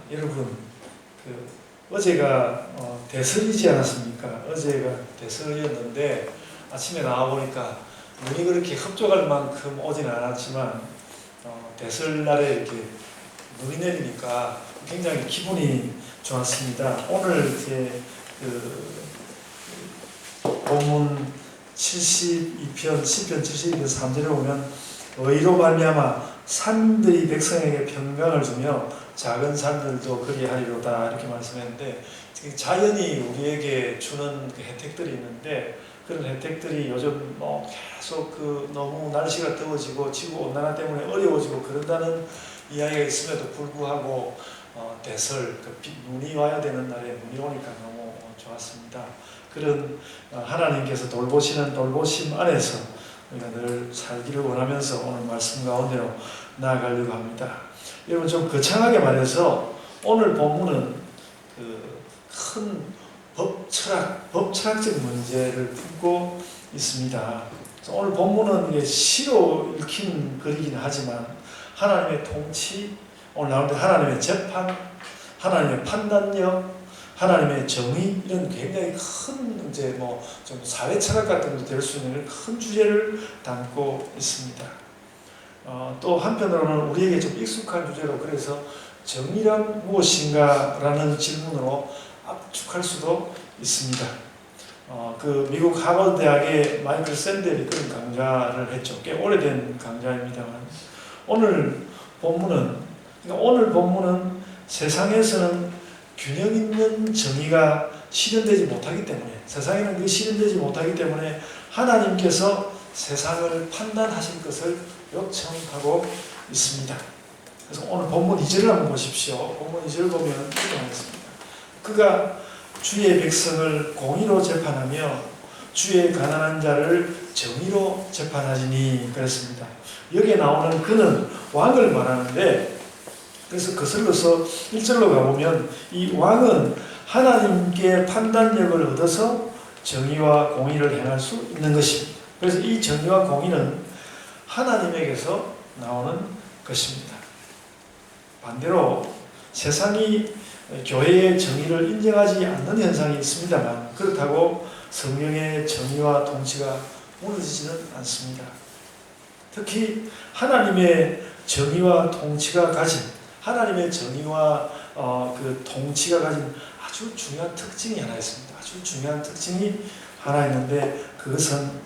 여러분, 어제가 대설이지 않았습니까? 어제가 대설이었는데 아침에 나와보니까 눈이 그렇게 흡족할 만큼 오지는 않았지만 대설날에 이렇게 눈이 내리니까 굉장히 기분이 좋았습니다. 오늘 이제 본문 72편, 10편 72편 3절에 보면 의로 말미암아 산들이 백성에게 평강을 주며 작은 산들도 그리하리로다 이렇게 말씀했는데, 자연이 우리에게 주는 그 혜택들이 있는데 그런 혜택들이 요즘 계속 너무 날씨가 더워지고 지구 온난화 때문에 어려워지고 그런다는 이야기가 있음에도 불구하고 대설, 눈이 와야 되는 날에 눈이 오니까 너무 좋았습니다. 그런 하나님께서 돌보시는 돌보심 안에서 우리가 늘 살기를 원하면서 오늘 말씀 가운데로 나아가려고 합니다. 여러분, 좀 거창하게 말해서 오늘 본문은 큰 법철학적 문제를 품고 있습니다. 오늘 본문은 이게 시로 읽힌 글이긴 하지만 하나님의 통치, 오늘 나올 때 하나님의 재판, 하나님의 판단력, 하나님의 정의, 이런 굉장히 큰 이제 좀 사회 철학 같은 것도 될 수 있는 큰 주제를 담고 있습니다. 또 한편으로는 우리에게 좀 익숙한 주제로, 그래서 정의란 무엇인가 라는 질문으로 압축할 수도 있습니다. 미국 하버드 대학의 마이클 샌델이 그런 강좌를 했죠. 꽤 오래된 강좌입니다만, 오늘 본문은 세상에서는 균형 있는 정의가 실현되지 못하기 때문에, 세상에는 그 실현되지 못하기 때문에 하나님께서 세상을 판단하실 것을 요청하고 있습니다. 그래서 오늘 본문 2절을 한번 보십시오. 본문 2절을 보면 이렇게 하겠습니다. 그가 주의 백성을 공의로 재판하며 주의 가난한 자를 정의로 재판하시니 그랬습니다. 여기에 나오는 그는 왕을 말하는데, 그래서 거슬러서 1절로 가보면 이 왕은 하나님께 판단력을 얻어서 정의와 공의를 행할 수 있는 것입니다. 그래서 이 정의와 공의는 하나님에게서 나오는 것입니다. 반대로 세상이 교회의 정의를 인정하지 않는 현상이 있습니다만, 그렇다고 성경의 정의와 통치가 무너지지는 않습니다. 특히 하나님의 정의와 통치가 가진, 하나님의 정의와 통치가 가진 아주 중요한 특징이 하나 있습니다. 아주 중요한 특징이 하나 있는데, 그것은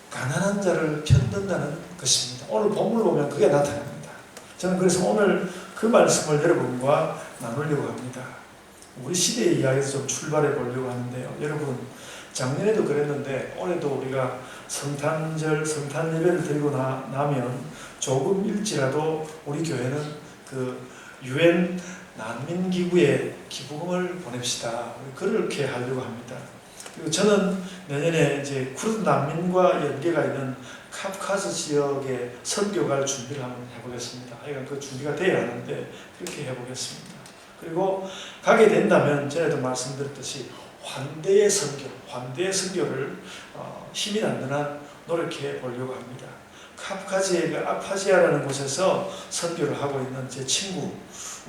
가난한 자를 편든다는 것입니다. 오늘 본문을 보면 그게 나타납니다. 저는 그래서 오늘 그 말씀을 여러분과 나누려고 합니다. 우리 시대의 이야기에서 좀 출발해 보려고 하는데요. 여러분, 작년에도 그랬는데 올해도 우리가 성탄절, 성탄 예배를 드리고 나면 조금 일지라도 우리 교회는 UN 난민기구에 기부금을 보냅시다. 그렇게 하려고 합니다. 그리고 저는 내년에 이제 쿠르드 난민과 연계가 있는 카프카스 지역에 선교 갈 준비를 한번 해보겠습니다. 하여간 그 준비가 돼야 하는데 그렇게 해보겠습니다. 그리고 가게 된다면 전에도 말씀드렸듯이 환대의 선교를 힘이 닿는 한 노력해 보려고 합니다. 카프카스의 아파지아라는 곳에서 선교를 하고 있는 제 친구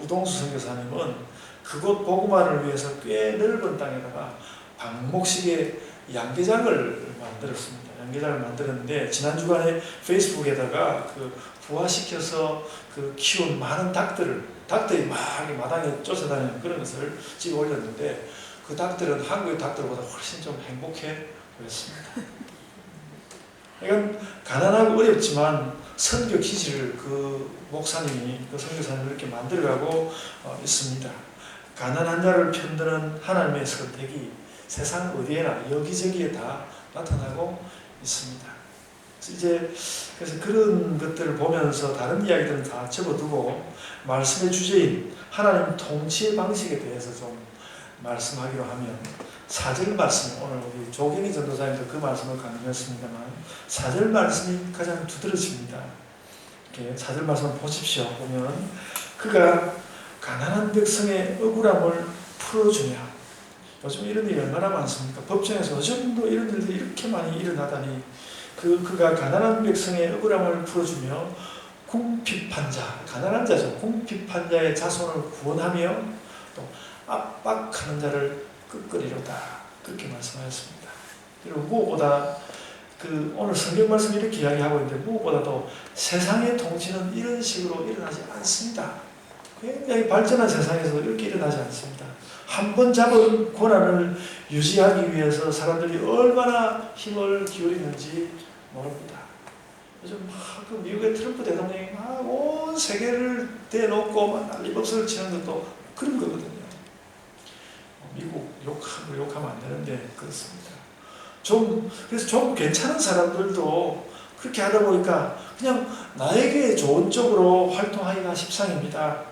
우동수 선교사님은 그곳 복음화를 위해서 꽤 넓은 땅에다가 방목식의 양계장을 만들었습니다. 양계장을 만들었는데 지난 주간에 페이스북에다가 부화시켜서 키운 많은 닭들이 막 마당에 쫓아다니는 그런 것을 찍어 올렸는데, 그 닭들은 한국의 닭들보다 훨씬 좀 행복해 보였습니다. 그러니까 가난하고 어렵지만 선교 기지를 목사님이, 선교사님이 이렇게 만들어가고 있습니다. 가난한 자를 편드는 하나님의 선택이 세상 어디에나 여기저기에 다 나타나고 있습니다. 그래서 그런 것들을 보면서 다른 이야기들은 다 접어두고 말씀의 주제인 하나님 통치의 방식에 대해서 좀 말씀하기로 하면, 4절 말씀, 오늘 우리 조경희 전도사님도 그 말씀을 강조했습니다만 4절 말씀이 가장 두드러집니다. 이렇게 4절 말씀을 보십시오. 보면 그가 가난한 백성의 억울함을 풀어주냐. 요즘 이런 일이 얼마나 많습니까? 법정에서 요즘도 이런 일들이 이렇게 많이 일어나다니, 그가 가난한 백성의 억울함을 풀어주며 궁핍한 자, 가난한 자죠. 궁핍한 자의 자손을 구원하며 또 압박하는 자를 끄끄리로다. 그렇게 말씀하였습니다. 그리고 무엇보다 오늘 성경 말씀 이렇게 이야기하고 있는데 무엇보다도 세상의 통치는 이런 식으로 일어나지 않습니다. 굉장히 발전한 세상에서 이렇게 일어나지 않습니다. 한 번 잡은 권한을 유지하기 위해서 사람들이 얼마나 힘을 기울이는지 모릅니다. 요즘 그 미국의 트럼프 대통령이 막 온 세계를 대놓고 막 난리법석을 치는 것도 그런 거거든요. 미국 욕하면 안 되는데 그렇습니다. 그래서 좀 괜찮은 사람들도 그렇게 하다 보니까 그냥 나에게 좋은 쪽으로 활동하기가 십상입니다.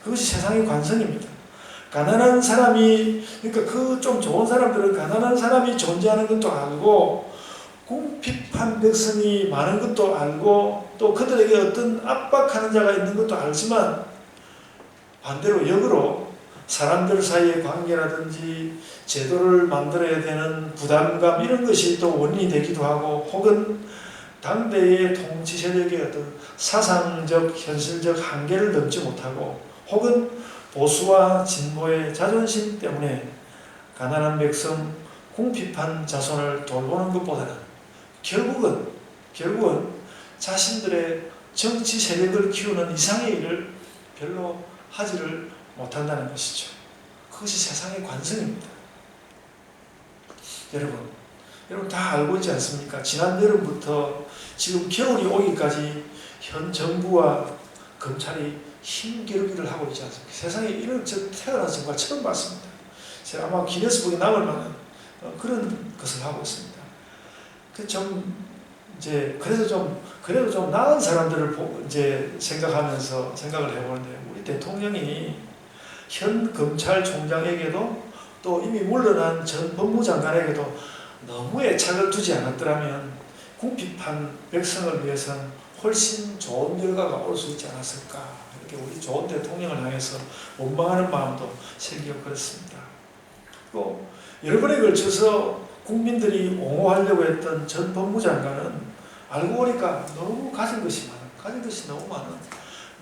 그것이 세상의 관성입니다. 가난한 사람이, 그러니까 그 좀 좋은 사람들은 가난한 사람이 존재하는 것도 알고, 궁핍한 백성이 많은 것도 알고, 또 그들에게 어떤 압박하는 자가 있는 것도 알지만, 반대로 역으로 사람들 사이의 관계라든지 제도를 만들어야 되는 부담감 이런 것이 또 원인이 되기도 하고, 혹은 당대의 통치 세력의 어떤 사상적, 현실적 한계를 넘지 못하고, 혹은 보수와 진보의 자존심 때문에 가난한 백성, 궁핍한 자손을 돌보는 것보다는 결국은 자신들의 정치 세력을 키우는 이상의 일을 별로 하지를 못한다는 것이죠. 그것이 세상의 관성입니다. 여러분 다 알고 있지 않습니까? 지난 여름부터 지금 겨울이 오기까지 현 정부와 검찰이 힘겨루기를 하고 있지 않습니까? 세상에 이런 태어나서 정말 처음 봤습니다. 제가 아마 기네스북에 남을 만한 그런 것을 하고 있습니다. 그래도 좀 나은 사람들을 생각하면서 생각을 해보는데, 우리 대통령이 현 검찰총장에게도 또 이미 물러난 전 법무장관에게도 너무 애착을 두지 않았더라면 궁핍한 백성을 위해서는 훨씬 좋은 결과가 올 수 있지 않았을까. 이렇게 우리 좋은 대통령을 향해서 원망하는 마음도 생기고 그렇습니다. 또 여러 번에 걸쳐서 국민들이 옹호하려고 했던 전 법무장관은 알고 보니까 너무 가진 것이 너무 많아.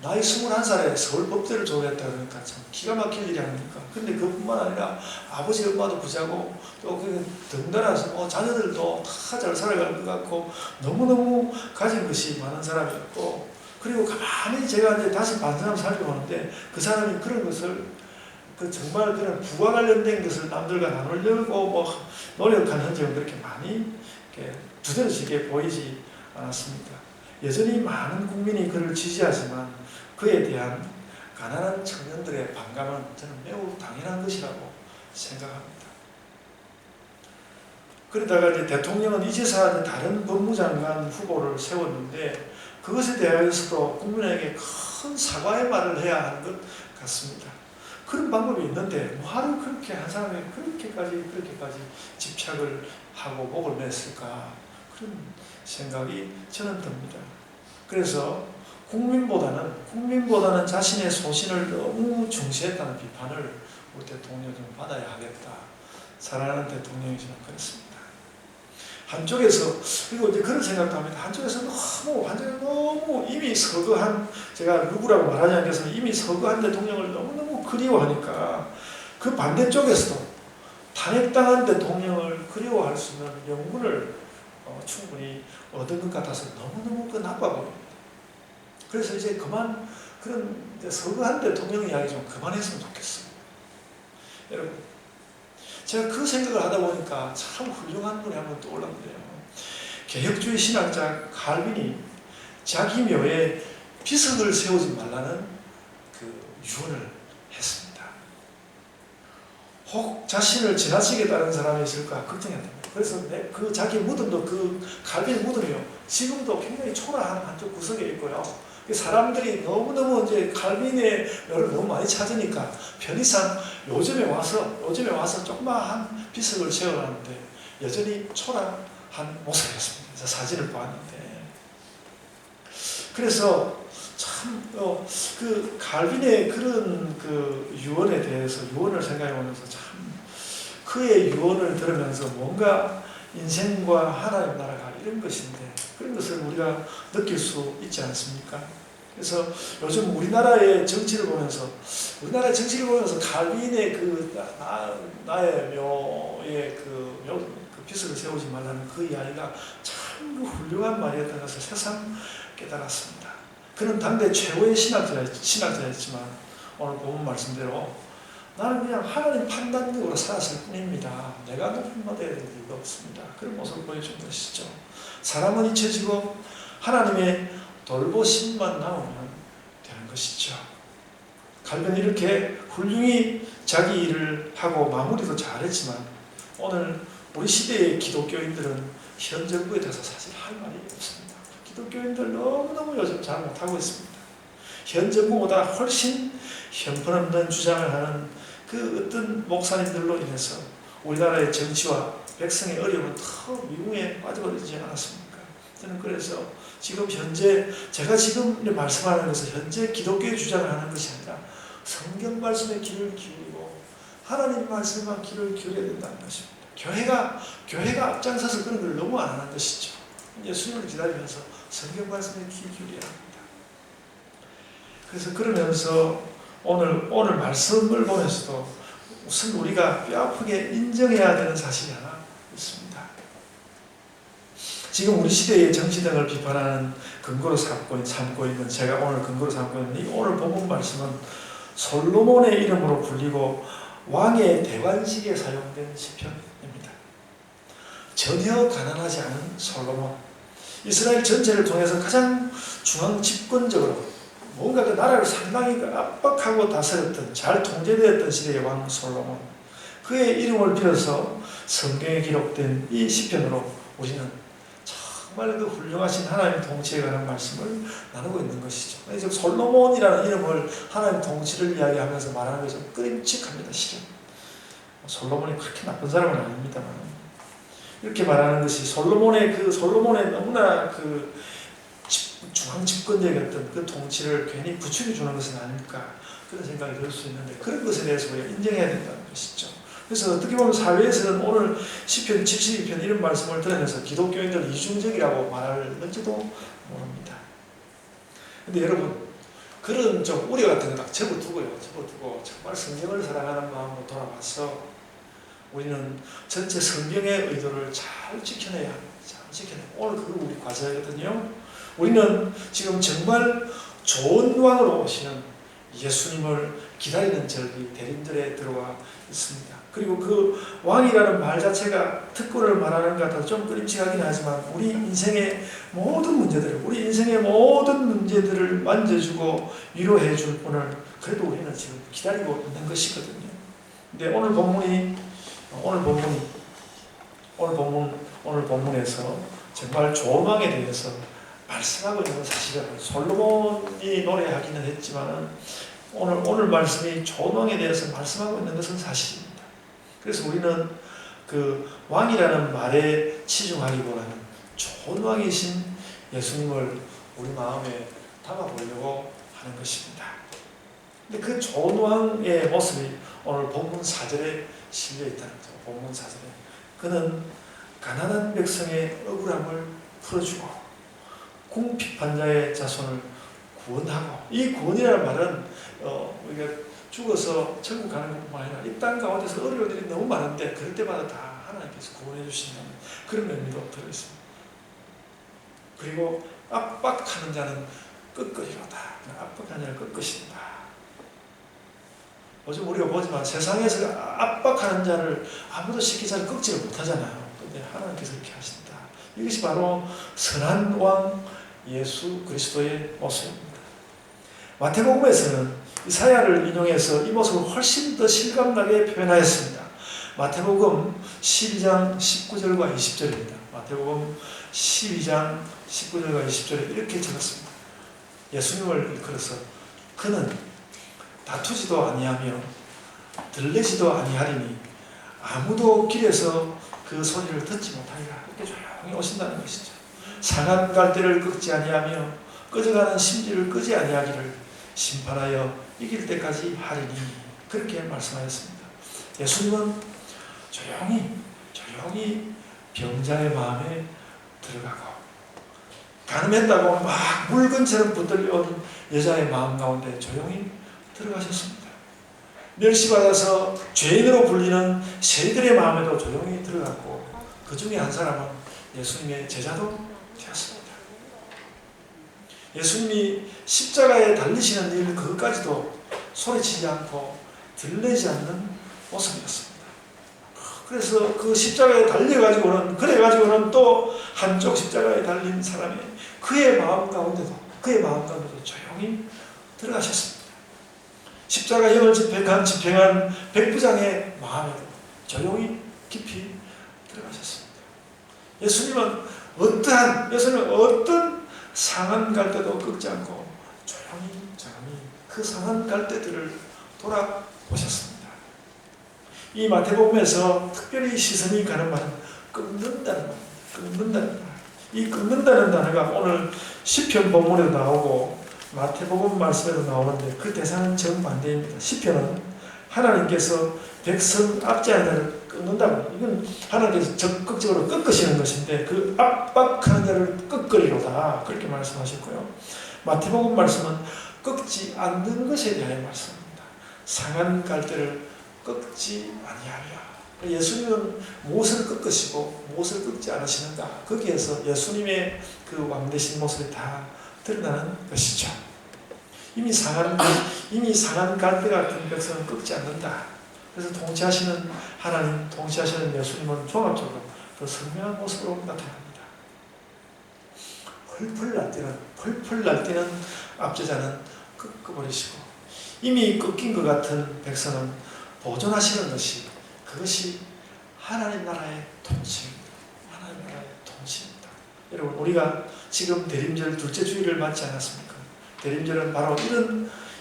나이 21살에 서울법대를 졸업했다 그러니까 참 기가 막힐 일이 아닙니까? 근데 그뿐만 아니라 아버지 엄마도 부자고 또 든든해서 자녀들도 다 잘 살아갈 것 같고 너무너무 가진 것이 많은 사람이었고, 그리고 가만히 제가 이제 다시 반성하면 살펴보는데 그 사람이 그런 것을 정말 그런 부와 관련된 것을 남들과 나누려고 노력한 흔적은 그렇게 많이 두드러지게 보이지 않았습니다. 여전히 많은 국민이 그를 지지하지만 그에 대한 가난한 청년들의 반감은 저는 매우 당연한 것이라고 생각합니다. 그러다가 이제 대통령은 이제서 다른 법무장관 후보를 세웠는데 그것에 대해서도 국민에게 큰 사과의 말을 해야 하는 것 같습니다. 그런 방법이 있는데 하루 그렇게 한 사람이 그렇게까지 집착을 하고 목을 맸을까, 그런 생각이 저는 듭니다. 그래서 국민보다는 자신의 소신을 너무 중시했다는 비판을 우리 대통령이 좀 받아야 하겠다. 사랑하는 대통령이 저는 그렇습니다. 한쪽에서, 그리고 이제 그런 생각도 합니다. 한쪽에서 너무 이미 서거한, 제가 누구라고 말하지 않겠으나 이미 서거한 대통령을 너무너무 그리워하니까 그 반대쪽에서도 탄핵당한 대통령을 그리워할 수 있는 명분을 충분히 얻은 것 같아서 너무너무 나빠 보입니다. 그래서 이제 그만 그런 서거한 대통령 이야기 좀 그만했으면 좋겠어요. 여러분, 제가 그 생각을 하다 보니까 참 훌륭한 분이 한 분 떠올랐는데요. 개혁주의 신학자 칼빈이 자기 묘에 비석을 세우지 말라는 유언을 했습니다. 혹 자신을 지나치게 따르는 사람이 있을까 걱정했답니다. 그래서 그 자기 무덤도 칼빈 무덤이요, 지금도 굉장히 초라한 한쪽 구석에 있고요. 사람들이 너무너무 이제 칼빈의 묘를 너무 많이 찾으니까 편의상 요즘에 와서 조그마한 비석을 세워놨는데 여전히 초라한 모습이었습니다. 사진을 보았는데, 그래서 참 그 칼빈의 그런 유언에 대해서 유언을 생각해보면서 참 그의 유언을 들으면서 뭔가 인생과 하나님 나라가 이런 것인데 그런 것을 우리가 느낄 수 있지 않습니까? 그래서 요즘 우리나라의 정치를 보면서 칼빈의 나의 묘의 그 빚을 세우지 말라는 그 이야기가 참 훌륭한 말이었던 것을 새삼 깨달았습니다. 그는 당대 최고의 신학자였지만 오늘 본문 말씀대로 나는 그냥 하나님 판단력으로 살았을 뿐입니다. 내가 높임 받아야 될 이유가 없습니다. 그런 모습을 보여준 것이죠. 사람은 잊혀지고 하나님의 돌보심만 나오면 되는 것이죠. 칼빈은 이렇게 훌륭히 자기 일을 하고 마무리도 잘했지만 오늘 우리 시대의 기독교인들은 현 정부에 대해서 사실 할 말이 없습니다. 기독교인들 너무너무 요즘 잘 못하고 있습니다. 현 정부보다 훨씬 형편없는 주장을 하는 그 어떤 목사님들로 인해서 우리나라의 정치와 백성의 어려움은 더 미궁에 빠져버리지 않았습니까? 저는 그래서 지금 현재 제가 지금 말씀하는 것은 현재 기독교의 주장을 하는 것이 아니라 성경 말씀에 귀를 기울이고 하나님 말씀에만 귀를 기울여야 된다는 것입니다. 교회가 앞장서서 그런 걸 너무 안 하는 것이죠. 예수님을 기다리면서 성경 말씀에 귀 기울여야 합니다. 그래서 그러면서 오늘 말씀을 보면서도 우선 우리가 뼈아프게 인정해야 되는 사실이 하나 있습니다. 지금 우리 시대의 정치 등을 비판하는 근거로 삼고 있는 제가 오늘 근거로 삼고 있는 이 오늘 본문 말씀은 솔로몬의 이름으로 불리고 왕의 대관식에 사용된 시편입니다. 전혀 가난하지 않은 솔로몬, 이스라엘 전체를 통해서 가장 중앙 집권적으로 뭔가 그 나라를 상당히 압박하고 다스렸던, 잘 통제되었던 시대의 왕 솔로몬, 그의 이름을 빌어서 성경에 기록된 이 시편으로 우리는 정말 그 훌륭하신 하나님 통치에 관한 말씀을 나누고 있는 것이죠. 즉 솔로몬이라는 이름을 하나님 통치를 이야기하면서 말하는 것이 좀 끔찍합니다. 실은 솔로몬이 그렇게 나쁜 사람은 아닙니다만 이렇게 말하는 것이 솔로몬의 너무나 그 중앙 집권적이었던 그 통치를 괜히 부추겨 주는 것은 아닐까 그런 생각이 들 수 있는데 그런 것에 대해서 우리가 인정해야 된다는 것이죠. 그래서 어떻게 보면 사회에서는 오늘 시편 72편 이런 말씀을 들으면서 기독교인들 이중적이라고 말할는지도 모릅니다. 근데 여러분 그런 좀 우려 같은 거 딱 접어두고 정말 성경을 사랑하는 마음으로 돌아와서 우리는 전체 성경의 의도를 잘 지켜내야 합니다. 오늘 그거 우리 과제거든요. 우리는 지금 정말 좋은 왕으로 오시는 예수님을 기다리는 절기 대림절에 들어와 있습니다. 그리고 그 왕이라는 말 자체가 특권을 말하는 것 같아서 좀 끔찍하긴 하지만 우리 인생의 모든 문제들을 만져주고 위로해 줄 분을 그래도 우리는 지금 기다리고 있는 것이거든요. 근데 오늘 본문에서 정말 좋은 왕에 대해서 말씀하고 있는 사실은 솔로몬이 노래하기는 했지만 오늘 말씀이 좋은 왕에 대해서 말씀하고 있는 것은 사실입니다. 그래서 우리는 그 왕이라는 말에 치중하기보다는 좋은 왕이신 예수님을 우리 마음에 담아보려고 하는 것입니다. 근데 그 좋은 왕의 모습이 오늘 본문 4절에 실려 있다는 거죠. 본문 4절에 그는 가난한 백성의 억울함을 풀어주고 궁핍한 자손을 구원하고, 이 구원이라는 말은 우리가 죽어서 천국 가는 것뿐만 아니라 이 땅 가운데서 어려운 일이 너무 많은데 그럴 때마다 다 하나님께서 구원해 주신다는 그런 의미도 들어있습니다. 그리고 압박하는 자는 꺾으리로다. 압박하는 자는 꺾으신다. 요즘 우리가 보지만 세상에서 압박하는 자를 아무도 쉽게 잘 꺾지를 못하잖아요. 근데 하나님께서 이렇게 하신다. 이것이 바로 선한 왕 예수 그리스도의 모습입니다. 마태복음에서는 이사야를 인용해서 이 모습을 훨씬 더 실감나게 표현하였습니다. 마태복음 12장 19절과 20절입니다. 마태복음 12장 19절과 20절에 이렇게 적었습니다. 예수님을 일컬어서 그는 다투지도 아니하며 들리지도 아니하리니 아무도 길에서 그 소리를 듣지 못하리라. 이렇게 조용히 오신다는 것이죠. 상한 갈대를 꺾지 아니하며 꺼져가는 심지를 끄지 아니하기를 심판하여 이길 때까지 하리니, 그렇게 말씀하였습니다. 예수님은 조용히 병자의 마음에 들어가고 가늠했다고 막 물건처럼 붙들려온 여자의 마음 가운데 조용히 들어가셨습니다. 멸시받아서 죄인으로 불리는 세리들의 마음에도 조용히 들어갔고 그 중에 한 사람은 예수님의 제자도 되었습니다. 예수님이 십자가에 달리시는 일 그것까지도 소리치지 않고 들리지 않는 모습이었습니다. 그래서 그 십자가에 달려가지고는 그래가지고는 또 한쪽 십자가에 달린 사람이 그의 마음 가운데도 조용히 들어가셨습니다. 십자가형을 집행한 백부장의 마음에도 조용히 깊이 들어가셨습니다. 예수님은 어떤 상한 갈대도 꺾지 않고 조용히 그 상한 갈대들을 돌아보셨습니다. 이 마태복음에서 특별히 시선이 가는 말은 끊는다는 말입니다. 이 끊는다는 단어가 오늘 시편 본문에도 나오고 마태복음 말씀에도 나오는데 그 대상은 정반대입니다. 시편은 하나님께서 백성 압제하는 자를 끊는다고, 이건 하나님께서 적극적으로 꺾으시는 것인데 그 압박하는 자를 꺾으리로다 그렇게 말씀하셨고요. 마태복음 말씀은 꺾지 않는 것에 대한 말씀입니다. 상한 갈대를 꺾지 아니하리라. 예수님은 무엇을 꺾으시고 무엇을 꺾지 않으시는가, 거기에서 예수님의 그 왕되신 모습이 다 드러나는 것이죠. 이미 상한 갈대 같은 백성은 꺾지 않는다. 그래서 통치하시는 하나님, 통치하시는 예수님은 종합적으로 그 선명한 모습으로 나타납니다. 펄펄 날뛰는 압제자는 꺾어버리시고 이미 꺾인 것 같은 백성은 보존하시는 그것이 하나님 나라의 통치입니다. 하나님 나라의 통치입니다. 여러분, 우리가 지금 대림절 둘째 주일을 맞지 않았습니까? 대림절은 바로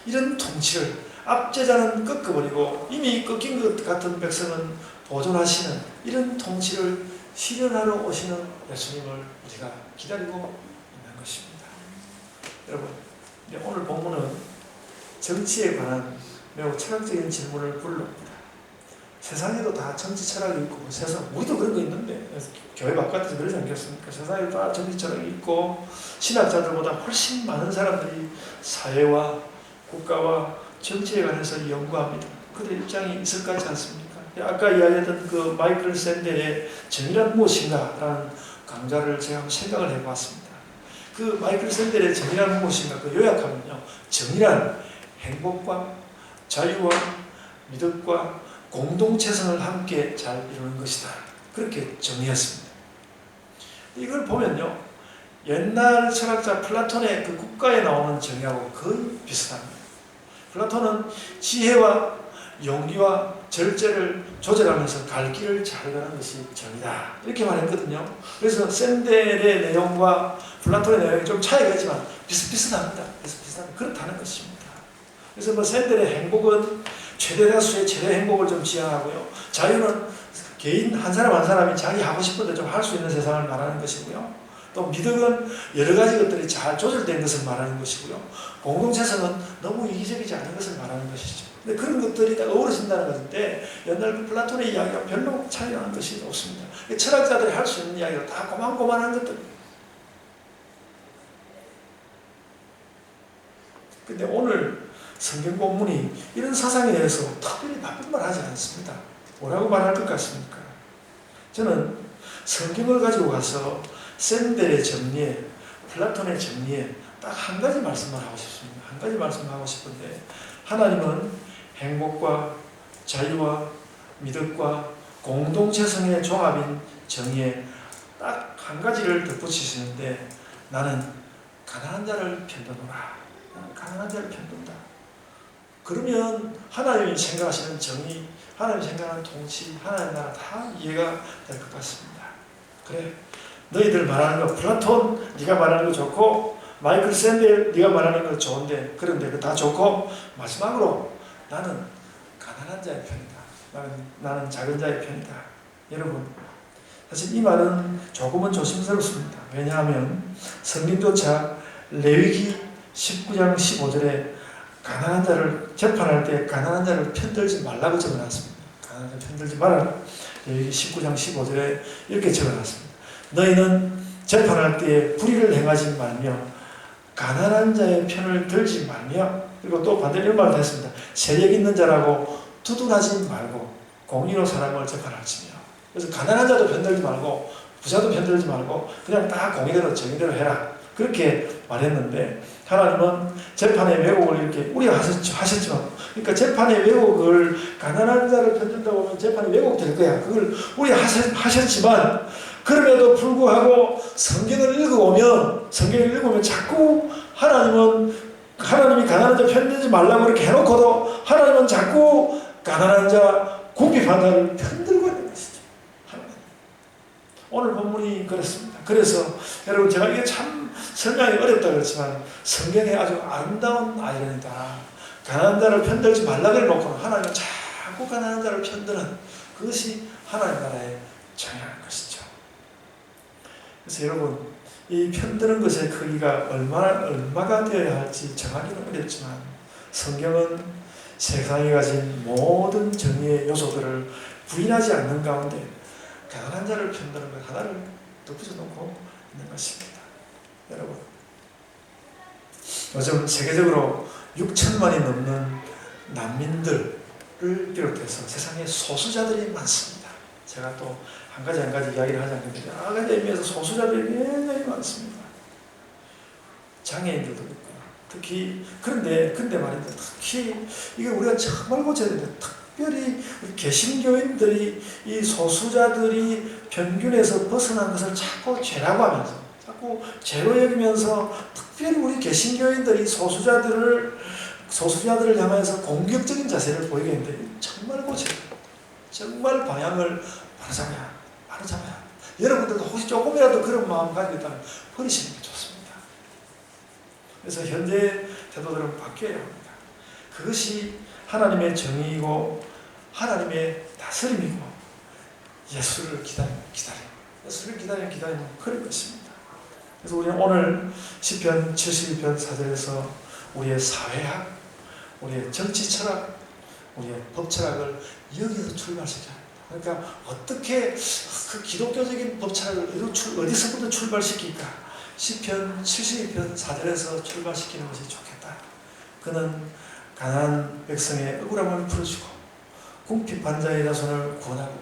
이런 통치를, 압제자는 꺾어버리고 이미 꺾인 것 같은 백성은 보존하시는 이런 통치를 실현하러 오시는 예수님을 우리가 기다리고 있는 것입니다. 여러분, 오늘 본문은 정치에 관한 매우 철학적인 질문을 불러옵니다. 세상에도 다 정치 철학이 있고, 우리도 그런 거 있는데, 교회 바깥에서 그러지 않겠습니까? 세상에 다 정치 철학이 있고, 신학자들보다 훨씬 많은 사람들이 사회와 국가와 정치에 관해서 연구합니다. 그들 입장이 있을 것 같지 않습니까? 아까 이야기했던 그 마이클 샌델의 정의란 무엇인가? 라는 강좌를 제가 한번 생각을 해봤습니다. 그 마이클 샌델의 정의란 무엇인가? 그 요약하면요. 정의란 행복과 자유와 미덕과 공동체성을 함께 잘 이루는 것이다. 그렇게 정의했습니다. 이걸 보면요. 옛날 철학자 플라톤의 그 국가에 나오는 정의하고 거의 비슷합니다. 플라톤은 지혜와 용기와 절제를 조절하면서 갈 길을 잘 가는 것이 정의다. 이렇게 말했거든요. 그래서 샌델의 내용과 플라톤의 내용이 좀 차이가 있지만 비슷비슷합니다. 그렇다는 것입니다. 그래서 샌델의 행복은 최대 다수의 최대 행복을 좀 지향하고요. 자유는 개인 한 사람이 자기 하고 싶은 데 좀 할 수 있는 세상을 말하는 것이고요. 또 미덕은 여러 가지 것들이 잘 조절된 것을 말하는 것이고요. 공동체성은 너무 이기적이지 않은 것을 말하는 것이죠. 근데 그런 것들이 다 어우러진다는 것인데 옛날 그 플라톤의 이야기가 별로 차이 나는 것이 없습니다. 철학자들이 할 수 있는 이야기가 다 고만고만한 것들입니다. 근데 오늘 성경 본문이 이런 사상에 대해서 특별히 나쁜 말 하지 않습니다. 뭐라고 말할 것 같습니까? 저는 성경을 가지고 가서 샌델의 정리에, 플라톤의 정리에 딱 한 가지 말씀만 하고 싶습니다. 한 가지 말씀을 하고 싶은데, 하나님은 행복과 자유와 미덕과 공동체성의 종합인 정의에 딱 한 가지를 덧붙이시는데, 나는 가난한 자를 편도노라. 나는 가난한 자를 편돈다. 그러면 하나님이 생각하시는 정의, 하나님이 생각하는 통치, 하나님 나라 다 이해가 될 것 같습니다. 그래, 너희들 말하는 거, 플라톤 네가 말하는 거 좋고, 마이클 샌델 네가 말하는 거 좋은데, 그런데 그거 다 좋고, 마지막으로 나는 가난한 자의 편이다. 나는 작은 자의 편이다. 여러분, 사실 이 말은 조금은 조심스럽습니다. 왜냐하면 성경조차 레위기 19장 15절에 가난한 자를 재판할 때 가난한 자를 편들지 말라고 적어놨습니다. 가난한 자를 편들지 말아라. 레위기 19장 15절에 이렇게 적어놨습니다. 너희는 재판할 때에 불의를 행하지 말며 가난한 자의 편을 들지 말며 그리고 또 반대로 이런 말을 했습니다. 세력 있는 자라고 두둔하지 말고 공의로 사람을 재판할지며. 그래서 가난한 자도 편들지 말고 부자도 편들지 말고 그냥 다 공의대로 정의대로 해라. 그렇게 말했는데 하나님은 재판의 왜곡을 이렇게 우려하셨지만 그러니까 재판의 왜곡을 가난한 자를 편든다고 하면 재판이 왜곡될 거야. 그걸 우려하셨지만 그럼에도 불구하고 성경을 읽어보면 자꾸 하나님이 가난한 자 편들지 말라고 이렇게 해놓고도 하나님은 자꾸 가난한 자 궁핍한 자를 편들고 있는 것이죠. 오늘 본문이 그렇습니다. 그래서 여러분 제가 이게 참 설명이 어렵다 그렇지만 성경에 아주 아름다운 아이러니다. 가난한 자를 편들지 말라고 해놓고는 하나님은 자꾸 가난한 자를 편드는 그것이 하나님 나라의 정의라는 것이죠. 그래서 여러분 이 편드는 것의 크기가 얼마가 되어야 할지 정하기는 어렵지만 성경은 세상이 가진 모든 정의의 요소들을 부인하지 않는 가운데 가난한 자를 편드는 것 하나를 덧붙여 놓고 있는 것입니다. 여러분 요즘 세계적으로 6천만이 넘는 난민들을 비롯해서 세상에 소수자들이 많습니다. 제가 또 한 가지 이야기를 하지 않겠는데 여러 가지 의미에서 소수자들이 굉장히 많습니다. 장애인들도 있고 특히 근데 말입니다. 특히 이게 우리가 정말 고쳐야 되는데 특별히 우리 개신교인들이 이 소수자들이 평균에서 벗어난 것을 자꾸 죄라고 하면서 자꾸 죄로 여기면서 특별히 우리 개신교인들이 소수자들을 향해서 공격적인 자세를 보이게 했는데 정말 고쳐야 됩니다. 정말 방향을 바로잡아야 여러분들도 혹시 조금이라도 그런 마음 가지고 있다면 버리시는 게 좋습니다. 그래서 현재 태도들은 바뀌어야 합니다. 그것이 하나님의 정의이고 하나님의 다스림이고 예수를 기다리면 그럴 것입니다. 그래서 우리는 오늘 시편 71편 4절에서 우리의 사회학, 우리의 정치 철학, 우리의 법 철학을 여기서 출발시켜야 합니다. 그러니까 어떻게 그 기독교적인 법 철학을 어디서부터 출발시킬까? 시편 72편 4절에서 출발시키는 것이 좋겠다. 그는 가난한 백성의 억울함을 풀어주고 궁핍한 자의 자손을 구원하고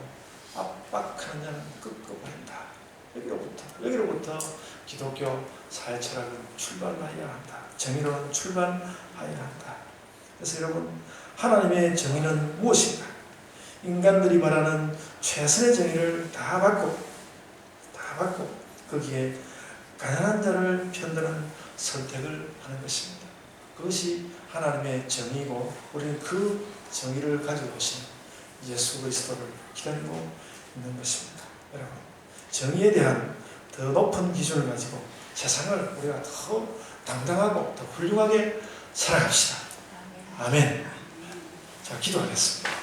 압박하는 자는 끄끄버린다. 여기로부터 기독교 사회 철학은 출발하여야 한다. 정의로는 출발하여야 한다. 그래서 여러분 하나님의 정의는 무엇인가? 인간들이 말하는 최선의 정의를 다 받고 거기에 가난한 자를 편드는 선택을 하는 것입니다. 그것이 하나님의 정의고 우리는 그 정의를 가지고 오신 예수 그리스도를 기다리고 있는 것입니다. 여러분 정의에 대한 더 높은 기준을 가지고 세상을 우리가 더 당당하고 더 훌륭하게 살아갑시다. 아멘. 자, 기도하겠습니다.